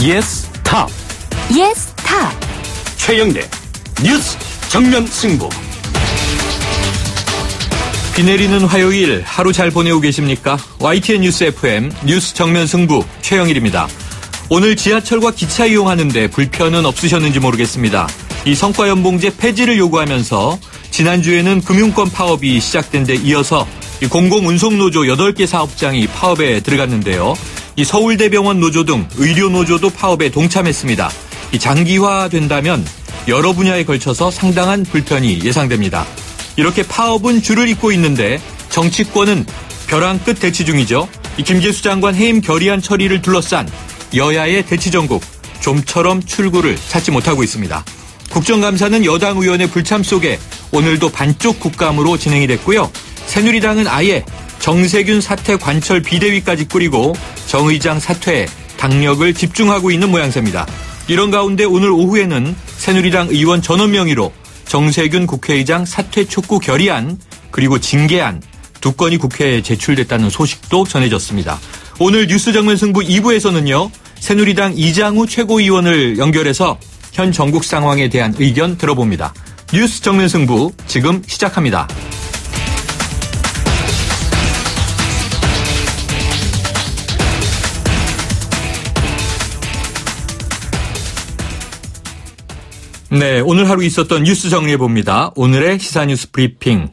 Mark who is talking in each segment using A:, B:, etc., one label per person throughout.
A: 예스 탑.
B: 예스 탑.
A: 최영대 뉴스 정면 승부.
C: 비 내리는 화요일 하루 잘 보내고 계십니까? YTN 뉴스 FM 뉴스 정면 승부 최영일입니다. 오늘 지하철과 기차 이용하는데 불편은 없으셨는지 모르겠습니다. 이 성과연봉제 폐지를 요구하면서 지난주에는 금융권 파업이 시작된 데 이어서 이 공공운송노조 8개 사업장이 파업에 들어갔는데요. 이 서울대병원 노조 등 의료노조도 파업에 동참했습니다. 이 장기화된다면 여러 분야에 걸쳐서 상당한 불편이 예상됩니다. 이렇게 파업은 줄을 잇고 있는데 정치권은 벼랑 끝 대치 중이죠. 이 김재수 장관 해임 결의안 처리를 둘러싼 여야의 대치 전국, 좀처럼 출구를 찾지 못하고 있습니다. 국정감사는 여당 의원의 불참 속에 오늘도 반쪽 국감으로 진행이 됐고요. 새누리당은 아예 정세균 사퇴 관철 비대위까지 꾸리고 정 의장 사퇴에 당력을 집중하고 있는 모양새입니다. 이런 가운데 오늘 오후에는 새누리당 의원 전원 명의로 정세균 국회의장 사퇴 촉구 결의안 그리고 징계안 두 건이 국회에 제출됐다는 소식도 전해졌습니다. 오늘 뉴스 정면 승부 2부에서는요. 새누리당 이장우 최고위원을 연결해서 현 전국 상황에 대한 의견 들어봅니다. 뉴스 정면 승부 지금 시작합니다. 네, 오늘 하루 있었던 뉴스 정리해봅니다. 오늘의 시사뉴스 브리핑.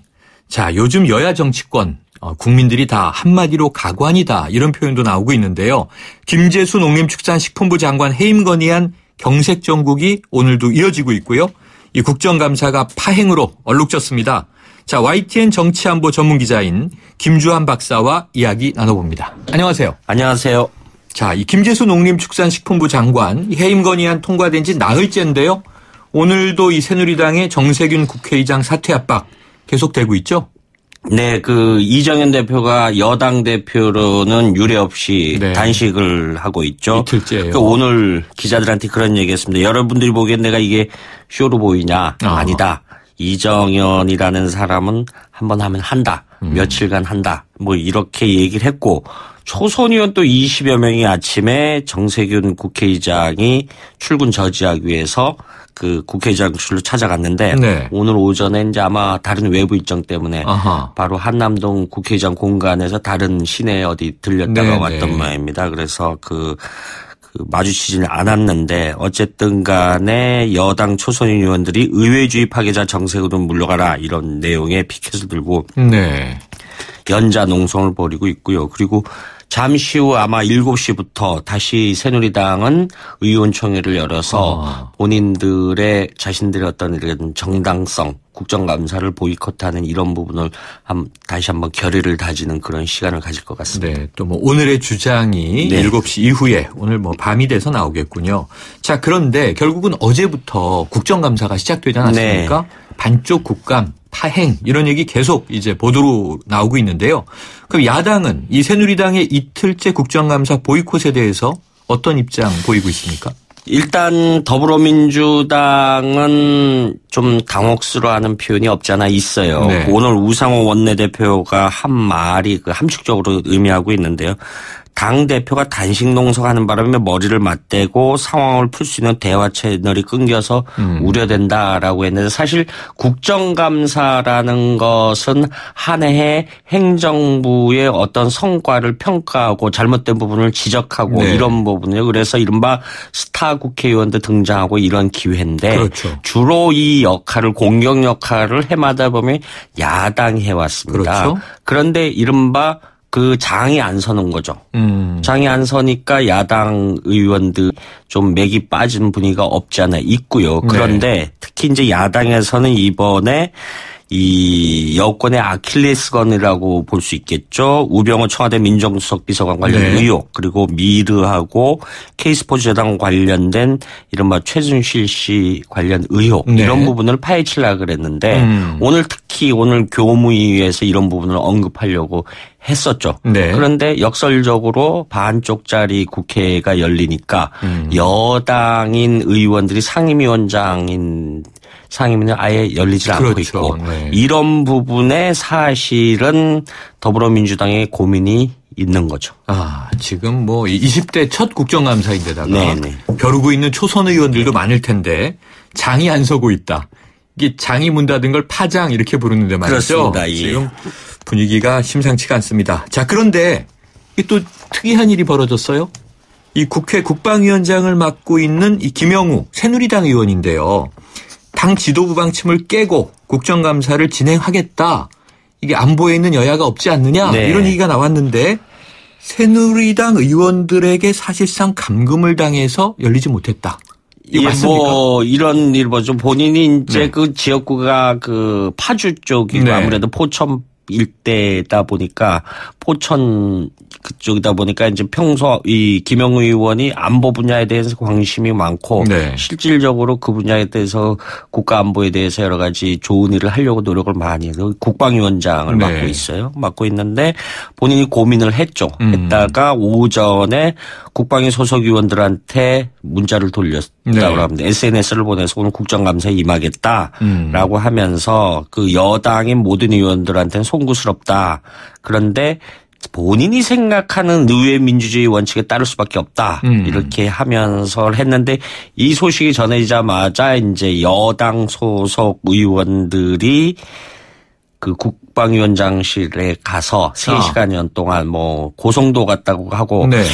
C: 자, 요즘 여야 정치권 국민들이 다 한마디로 가관이다 이런 표현도 나오고 있는데요. 김재수 농림축산식품부 장관 해임 건의안 경색 정국이 오늘도 이어지고 있고요. 이 국정감사가 파행으로 얼룩졌습니다. 자, YTN 정치안보 전문기자인 김주한 박사와 이야기 나눠봅니다. 안녕하세요.
D: 안녕하세요.
C: 자, 이 김재수 농림축산식품부 장관 해임 건의안 통과된 지 나흘째인데요. 오늘도 이 새누리당의 정세균 국회의장 사퇴 압박 계속되고 있죠?
D: 네, 이정현 대표가 여당 대표로는 유례 없이 단식을 하고 있죠.
C: 이틀째예요.
D: 오늘 기자들한테 그런 얘기했습니다. 여러분들이 보기엔 내가 이게 쇼로 보이냐? 아니다. 이정현이라는 사람은 한번 하면 한다. 며칠간 한다. 뭐 이렇게 얘기를 했고 초선 의원 또 20여 명이 아침에 정세균 국회의장이 출근 저지하기 위해서 국회의장실로 찾아갔는데 오늘 오전에 이제 아마 다른 외부 일정 때문에 바로 한남동 국회의장 공간에서 다른 시내 어디 들렸다가 왔던 모양입니다. 그래서 마주치지는 않았는데 어쨌든 간에 여당 초선 의원들이 의회주의 파괴자 정세균은 물러가라 이런 내용의 피켓을 들고 연자 농성을 벌이고 있고요. 그리고 잠시 후 아마 7시부터 다시 새누리당은 의원총회를 열어서 본인들의 자신들의 어떤 이런 정당성, 국정감사를 보이콧하는 이런 부분을 다시 한번 결의를 다지는 그런 시간을 가질 것 같습니다.
C: 네, 또 오늘의 주장이 7시 이후에 오늘 밤이 돼서 나오겠군요. 자, 그런데 결국은 어제부터 국정감사가 시작되지 않았습니까? 반쪽 국감, 파행 이런 얘기 계속 이제 보도로 나오고 있는데요. 그럼 야당은 이 새누리당의 이틀째 국정감사 보이콧에 대해서 어떤 입장 보이고 있습니까?
D: 일단 더불어민주당은 좀 당혹스러워하는 표현이 없지 않아 있어요. 오늘 우상호 원내대표가 한 말이 함축적으로 의미하고 있는데요. 당대표가 단식 농성하는 바람에 머리를 맞대고 상황을 풀 수 있는 대화 채널이 끊겨서 우려된다라고 했는데 사실 국정감사라는 것은 한 해의 행정부의 어떤 성과를 평가하고 잘못된 부분을 지적하고 이런 부분이에요. 그래서 이른바 스타 국회의원들 등장하고 이런 기회인데 주로 이 역할을 공격 역할을 해마다 보면 야당이 해왔습니다. 그런데 이른바 장이 안 서는 거죠. 장이 안 서니까 야당 의원들 좀 맥이 빠진 분위기가 없지 않아 있고요. 그런데 특히 이제 야당에서는 이번에 이 여권의 아킬레스건이라고 볼 수 있겠죠. 우병우 청와대 민정수석 비서관 관련 의혹 그리고 미르하고 K스포츠재단 관련된 이른바 최순실 씨 관련 의혹 이런 부분을 파헤치려고 그랬는데 오늘 특히 오늘 교무위에서 이런 부분을 언급하려고 했었죠. 그런데 역설적으로 반쪽짜리 국회가 열리니까 여당인 의원들이 상임위원장인 상임위는 아예 열리질 않고
C: 그렇죠.
D: 있고
C: 네.
D: 이런 부분에 사실은 더불어민주당의 고민이 있는 거죠.
C: 지금 뭐 20대 첫 국정감사인데다가
D: 네네.
C: 벼르고 있는 초선 의원들도 많을 텐데 장이 안 서고 있다. 이게 장이 문 닫은 걸 파장 이렇게 부르는데 말이죠.
D: 그렇습니다. 예.
C: 지금 분위기가 심상치가 않습니다. 자, 그런데 또 특이한 일이 벌어졌어요. 이 국회 국방위원장을 맡고 있는 이 김영우 새누리당 의원인데요. 당 지도부 방침을 깨고 국정감사를 진행하겠다. 이게 안보에 있는 여야가 없지 않느냐
D: 네.
C: 이런 얘기가 나왔는데 새누리당 의원들에게 사실상 감금을 당해서 열리지 못했다. 이거 맞습니까?
D: 뭐 이런 일 보죠. 본인이 이제
C: 네.
D: 그 지역구가 그 파주 쪽이고
C: 네.
D: 아무래도 포천 일대다 보니까 포천 그쪽이다 보니까 이제 평소 이 김영우 의원이 안보 분야에 대해서 관심이 많고
C: 네.
D: 실질적으로 그 분야에 대해서 국가 안보에 대해서 여러 가지 좋은 일을 하려고 노력을 많이 해서 국방위원장을
C: 네.
D: 맡고 있어요. 맡고 있는데 본인이 고민을 했죠. 했다가 오전에 국방위 소속 의원들한테 문자를 돌렸다고
C: 네.
D: 합니다. SNS를 보내서 오늘 국정감사에 임하겠다라고 하면서 그 여당인 모든 의원들한테는 송구스럽다. 그런데 본인이 생각하는 의회 민주주의 원칙에 따를 수밖에 없다. 이렇게 하면서 했는데 이 소식이 전해지자마자 이제 여당 소속 의원들이 그 국방위원장실에 가서 3시간여 동안 뭐 고성도 갔다고 하고
C: 네.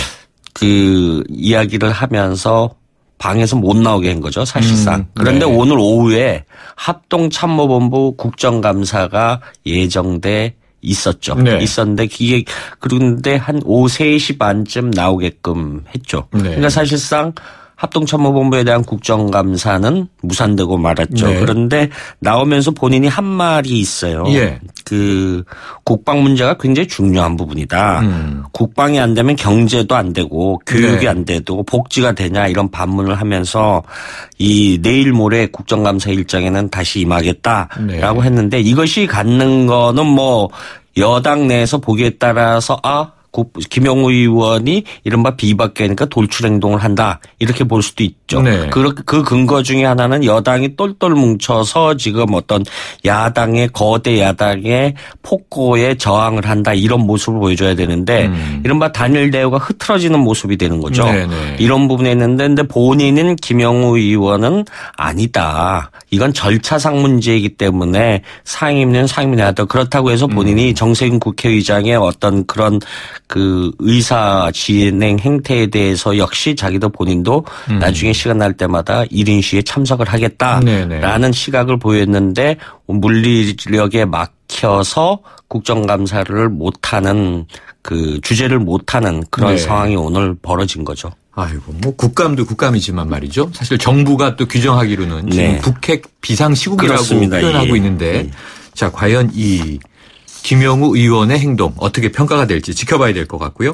D: 그 이야기를 하면서 방에서 못 나오게 한 거죠, 사실상. 그런데
C: 네.
D: 오늘 오후에 합동참모본부 국정감사가 예정돼 있었죠.
C: 네.
D: 있었는데 이게 그런데 한 오후 3시 반쯤 나오게끔 했죠.
C: 네.
D: 그러니까 사실상 합동참모본부에 대한 국정감사는 무산되고 말았죠.
C: 네.
D: 그런데 나오면서 본인이 한 말이 있어요.
C: 예.
D: 그 국방 문제가 굉장히 중요한 부분이다. 국방이 안 되면 경제도 안 되고 교육이
C: 네.
D: 안 되고 복지가 되냐 이런 반문을 하면서 이 내일 모레 국정감사 일정에는 다시 임하겠다라고
C: 네.
D: 했는데 이것이 갖는 거는 뭐 여당 내에서 보기에 따라서 김영우 의원이 이른바 비박계니까 돌출 행동을 한다. 이렇게 볼 수도 있죠.
C: 네.
D: 그 근거 중에 하나는 여당이 똘똘 뭉쳐서 지금 어떤 거대 야당의 폭거에 저항을 한다. 이런 모습을 보여줘야 되는데 이른바 단일 대우가 흐트러지는 모습이 되는 거죠.
C: 네네.
D: 이런 부분에 있는데 근데 본인은 김영우 의원은 아니다. 이건 절차상 문제이기 때문에 상임위는 상임위해야 한다. 그렇다고 해서 본인이 정세균 국회의장의 어떤 그런 그 의사 진행 행태에 대해서 역시 자기도 본인도 나중에 시간 날 때마다 1인 시위에 참석을 하겠다라는
C: 네네.
D: 시각을 보였는데 물리력에 막혀서 국정감사를 못하는 그 주제를 못하는 그런
C: 네.
D: 상황이 오늘 벌어진 거죠.
C: 아이고, 뭐 국감도 국감이지만 말이죠. 사실 정부가 또 규정하기로는 지금
D: 네.
C: 북핵 비상시국이라고
D: 그렇습니다.
C: 표현하고
D: 예.
C: 있는데
D: 예.
C: 자, 과연 이 김영우 의원의 행동 어떻게 평가가 될지 지켜봐야 될 것 같고요.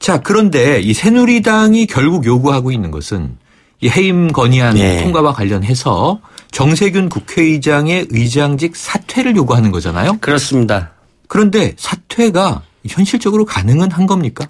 C: 자, 그런데 이 새누리당이 결국 요구하고 있는 것은 이 해임 건의안
D: 네.
C: 통과와 관련해서 정세균 국회의장의 의장직 사퇴를 요구하는 거잖아요.
D: 그렇습니다.
C: 그런데 사퇴가 현실적으로 가능은 한 겁니까?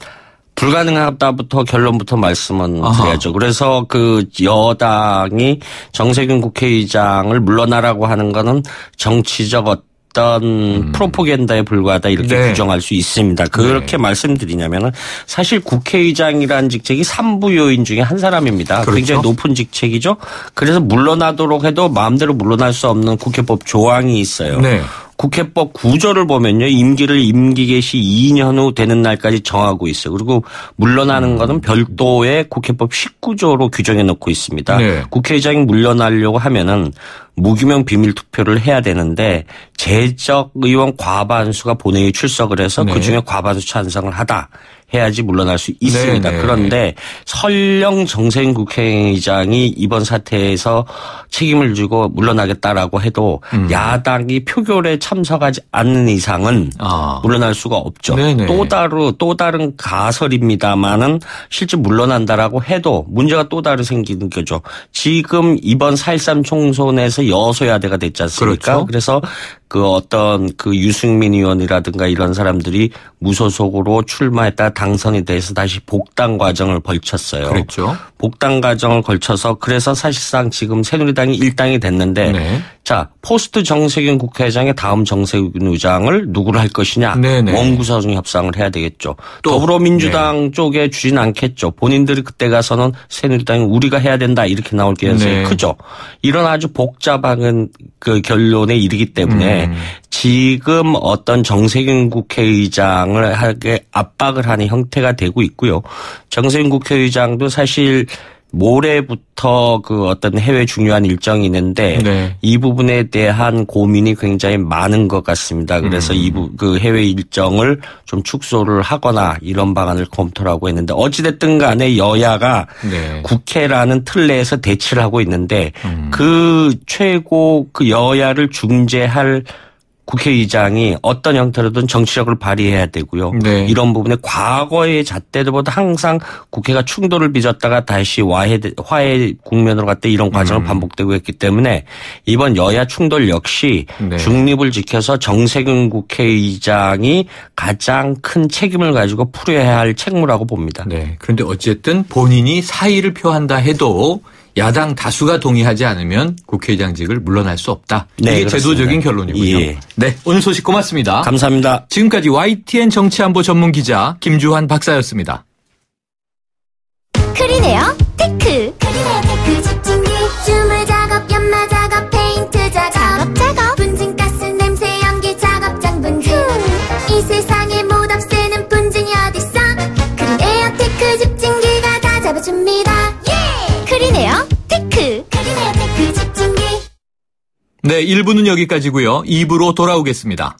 D: 불가능하다부터 결론부터 말씀은
C: 아하.
D: 드려야죠. 그래서 그 여당이 정세균 국회의장을 물러나라고 하는 거는 정치적 어떤 프로포간다에 불과하다 이렇게
C: 네.
D: 규정할 수 있습니다. 그렇게 말씀드리냐면은 사실 국회의장이라는 직책이 3부 요인 중에 한 사람입니다.
C: 그렇죠.
D: 굉장히 높은 직책이죠. 그래서 물러나도록 해도 마음대로 물러날 수 없는 국회법 조항이 있어요.
C: 네.
D: 국회법 구조를 보면요. 임기를 임기 개시 2년 후 되는 날까지 정하고 있어요. 그리고 물러나는 거는 별도의 국회법 19조로 규정해 놓고 있습니다.
C: 네.
D: 국회의장이 물러나려고 하면은 무기명 비밀 투표를 해야 되는데 제적 의원 과반수가 본회의에 출석을 해서
C: 네.
D: 그중에 과반수 찬성을 하다. 해야지 물러날 수 있습니다.
C: 네네.
D: 그런데 설령 정세균 국회의장이 이번 사태에서 책임을 지고 물러나겠다라고 해도 야당이 표결에 참석하지 않는 이상은 물러날 수가 없죠.
C: 네네.
D: 또 다른 가설입니다만은 실제 물러난다라고 해도 문제가 또 다른 생기는 거죠. 지금 이번 4.13 총선에서 여소야대가 됐지 않습니까?
C: 그렇죠.
D: 그래서 그 어떤 그 유승민 의원이라든가 이런 사람들이 무소속으로 출마했다 당선이 돼서 다시 복당 과정을 걸쳤어요.
C: 그렇죠.
D: 복당 과정을 걸쳐서 그래서 사실상 지금 새누리당이 일당이 됐는데
C: 네.
D: 자 포스트 정세균 국회의장의 다음 정세균 의장을 누구를 할 것이냐.
C: 네네.
D: 원구성 협상을 해야 되겠죠.
C: 또,
D: 더불어민주당 쪽에 주진 않겠죠. 본인들이 그때 가서는 새누리당이 우리가 해야 된다 이렇게 나올 가능성이 크죠. 이런 아주 복잡한 그 결론에 이르기 때문에 지금 어떤 정세균 국회의장을 하게 압박을 하는 형태가 되고 있고요. 정세균 국회의장도 사실 모레부터 그 어떤 해외 중요한 일정이 있는데
C: 네.
D: 이 부분에 대한 고민이 굉장히 많은 것 같습니다. 그래서 그 해외 일정을 좀 축소를 하거나 이런 방안을 검토하고 있는데 어찌됐든 간에 여야가
C: 네.
D: 국회라는 틀 내에서 대치를 하고 있는데 그 최고 그 여야를 중재할 국회의장이 어떤 형태로든 정치력을 발휘해야 되고요.
C: 네.
D: 이런 부분에 과거의 잣대들보다 항상 국회가 충돌을 빚었다가 다시 화해 국면으로 갈 때 이런 과정을 반복되고 있기 때문에 이번 여야 충돌 역시
C: 네.
D: 중립을 지켜서 정세균 국회의장이 가장 큰 책임을 가지고 풀어야 할 책무라고 봅니다.
C: 네. 그런데 어쨌든 본인이 사의를 표한다 해도 야당 다수가 동의하지 않으면 국회의장직을 물러날 수 없다.
D: 네,
C: 이게
D: 그렇습니다.
C: 제도적인 결론이군요.
D: 예.
C: 네, 오늘 소식 고맙습니다.
D: 감사합니다.
C: 지금까지 YTN 정치안보 전문 기자 김주환 박사였습니다.
B: 크리네어 테크. 크리네어 테크 집중기. 주물 작업, 연마 작업, 페인트 작업. 분진가스 냄새 연기 작업장 분진. 이 세상에 못 없애는 분진이 어딨어. 크리네어 테크 집중기가 다 잡아줍니다. 크리네어 테크. 크리네어 테크 집중기.
C: 네, 1부는 여기까지고요. 2부로 돌아오겠습니다.